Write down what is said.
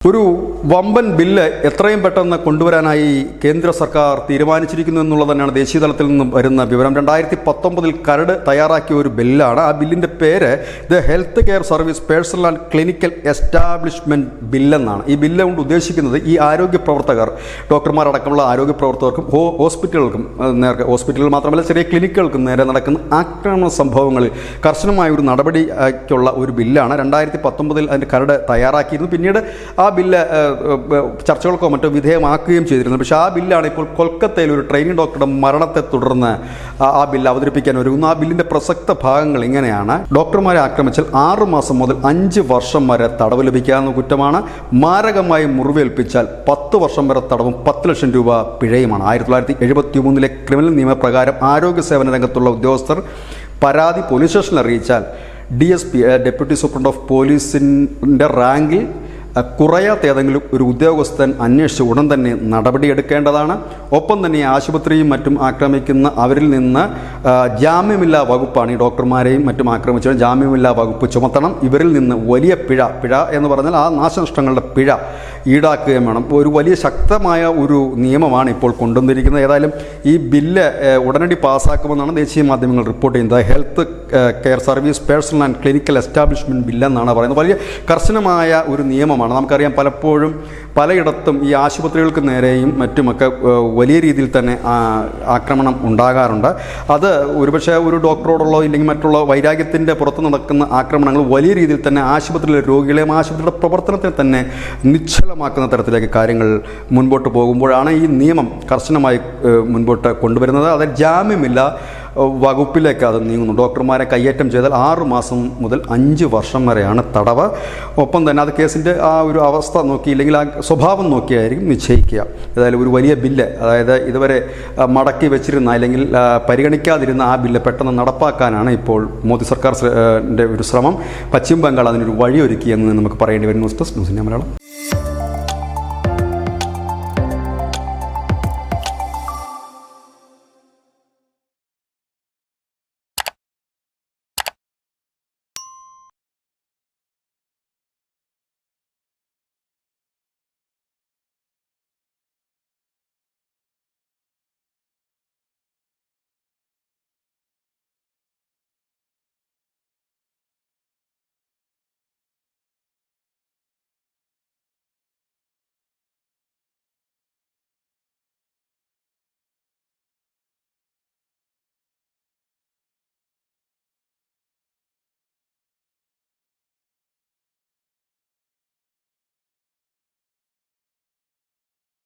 ഒരു വമ്പൻ ബില്ല് എത്രയും പെട്ടെന്ന് കൊണ്ടുവരാനായി കേന്ദ്ര സർക്കാർ തീരുമാനിച്ചിരിക്കുന്നു എന്നുള്ളത് തന്നെയാണ് ദേശീയ തലത്തിൽ നിന്നും വരുന്ന വിവരം. 2019 കരട് തയ്യാറാക്കിയ ഒരു ബില്ലാണ്. ആ ബില്ലിൻ്റെ പേര് the health care service personnel and clinical establishment ബില്ലെന്നാണ്. ഈ ബില്ല് കൊണ്ട് ഉദ്ദേശിക്കുന്നത് ഈ ആരോഗ്യ പ്രവർത്തകർ, ഡോക്ടർമാരടക്കമുള്ള ആരോഗ്യ പ്രവർത്തകർക്കും ഹോസ്പിറ്റലുകൾക്കും നേരെ, ഹോസ്പിറ്റലുകൾ മാത്രമല്ല ചെറിയ ക്ലിനിക്കുകൾക്കും നേരെ നടക്കുന്ന ആക്രമണ സംഭവങ്ങളിൽ കർശനമായ ഒരു നടപടിക്കുള്ള ഒരു ബില്ലാണ്. 2019 അതിൻ്റെ കരട് തയ്യാറാക്കിയിരുന്നു. പിന്നീട് ആ ബില്ല് ചർച്ചകൾക്കോ മറ്റോ വിധേയമാക്കുകയും ചെയ്തിരുന്നു. പക്ഷേ ആ ബില്ലാണ് ഇപ്പോൾ കൊൽക്കത്തയിൽ ഒരു ട്രെയിനിങ് ഡോക്ടറുടെ മരണത്തെ തുടർന്ന് ആ ബില്ല് അവതരിപ്പിക്കാൻ ഒരുങ്ങുന്നു. ആ ബില്ലിൻ്റെ പ്രസക്ത ഭാഗങ്ങൾ ഇങ്ങനെയാണ്: ഡോക്ടർമാരെ ആക്രമിച്ചാൽ 6 മാസം മുതൽ 5 വർഷം വരെ തടവ് ലഭിക്കാവുന്ന കുറ്റമാണ്. മാരകമായി മുറിവേൽപ്പിച്ചാൽ 10 വർഷം വരെ തടവും 10 ലക്ഷം രൂപ പിഴയുമാണ്. 1973 ക്രിമിനൽ നിയമപ്രകാരം ആരോഗ്യ സേവന രംഗത്തുള്ള ഉദ്യോഗസ്ഥർ പരാതി പോലീസ് സ്റ്റേഷനിൽ അറിയിച്ചാൽ DSP ഡെപ്യൂട്ടി സൂപ്രണ്ട് ഓഫ് പോലീസിൻ്റെ റാങ്കിൽ കുറയാത്ത ഏതെങ്കിലും ഒരു ഉദ്യോഗസ്ഥൻ അന്വേഷിച്ച് ഉടൻ തന്നെ നടപടിയെടുക്കേണ്ടതാണ്. ഒപ്പം തന്നെ ആശുപത്രിയും മറ്റും ആക്രമിക്കുന്ന അവരിൽ നിന്ന് ജാമ്യമില്ലാ വകുപ്പാണ്. ഈ ഡോക്ടർമാരെയും മറ്റും ആക്രമിച്ചാൽ ജാമ്യമില്ലാ വകുപ്പ് ചുമത്തണം. ഇവരിൽ നിന്ന് വലിയ പിഴ എന്ന് പറഞ്ഞാൽ ആ നാശനഷ്ടങ്ങളുടെ പിഴ ഈടാക്കുകയും വേണം. ഒരു വലിയ ശക്തമായ ഒരു നിയമമാണ് ഇപ്പോൾ കൊണ്ടുവന്നിരിക്കുന്നത്. ഏതായാലും ഈ ബില്ല് ഉടനടി പാസ്സാക്കുമെന്നാണ് ദേശീയ മാധ്യമങ്ങൾ റിപ്പോർട്ട് ചെയ്യുന്നത്. Health care service personnel and clinical establishment ബില്ലെന്നാണ് പറയുന്നത്. വലിയ കർശനമായ ഒരു നിയമമാണ്. നമുക്കറിയാം, പലപ്പോഴും പലയിടത്തും ഈ ആശുപത്രികൾക്ക് നേരെയും മറ്റുമൊക്കെ വലിയ രീതിയിൽ തന്നെ ആക്രമണം ഉണ്ടാകാറുണ്ട്. അത് ഒരുപക്ഷെ ഒരു ഡോക്ടറോടുള്ള ഇല്ലെങ്കിൽ മറ്റുള്ള വൈരാഗ്യത്തിൻ്റെ പുറത്ത് നടക്കുന്ന ആക്രമണങ്ങൾ വലിയ രീതിയിൽ തന്നെ ആശുപത്രിയിലെ രോഗികളെയും ആശുപത്രിയുടെ പ്രവർത്തനത്തെ തന്നെ നിശ്ചലമാക്കുന്ന തരത്തിലേക്ക് കാര്യങ്ങൾ മുൻപോട്ട് പോകുമ്പോഴാണ് ഈ നിയമം കർശനമായി മുൻപോട്ട് കൊണ്ടുവരുന്നത്. അത് ജാമ്യമില്ല വകുപ്പിലേക്ക് അത് നീങ്ങുന്നു. ഡോക്ടർമാരെ കയ്യേറ്റം ചെയ്താൽ 6 മാസം മുതൽ 5 വർഷം വരെയാണ് തടവ്. ഒപ്പം തന്നെ അത് കേസിൻ്റെ ആ ഒരു അവസ്ഥ നോക്കി ഇല്ലെങ്കിൽ ആ സ്വഭാവം നോക്കിയായിരിക്കും നിശ്ചയിക്കുക. ഏതായാലും ഒരു വലിയ ബില്ല്, അതായത് ഇതുവരെ മടക്കി വെച്ചിരുന്ന അല്ലെങ്കിൽ പരിഗണിക്കാതിരുന്ന ആ ബില്ല് പെട്ടെന്ന് നടപ്പാക്കാനാണ് ഇപ്പോൾ മോദി സർക്കാരിൻ്റെ ഒരു ശ്രമം. പശ്ചിമ ബംഗാൾ അതിനൊരു വഴിയൊരുക്കി എന്ന് നമുക്ക് പറയേണ്ടി വരും. News desk news India Malayalam.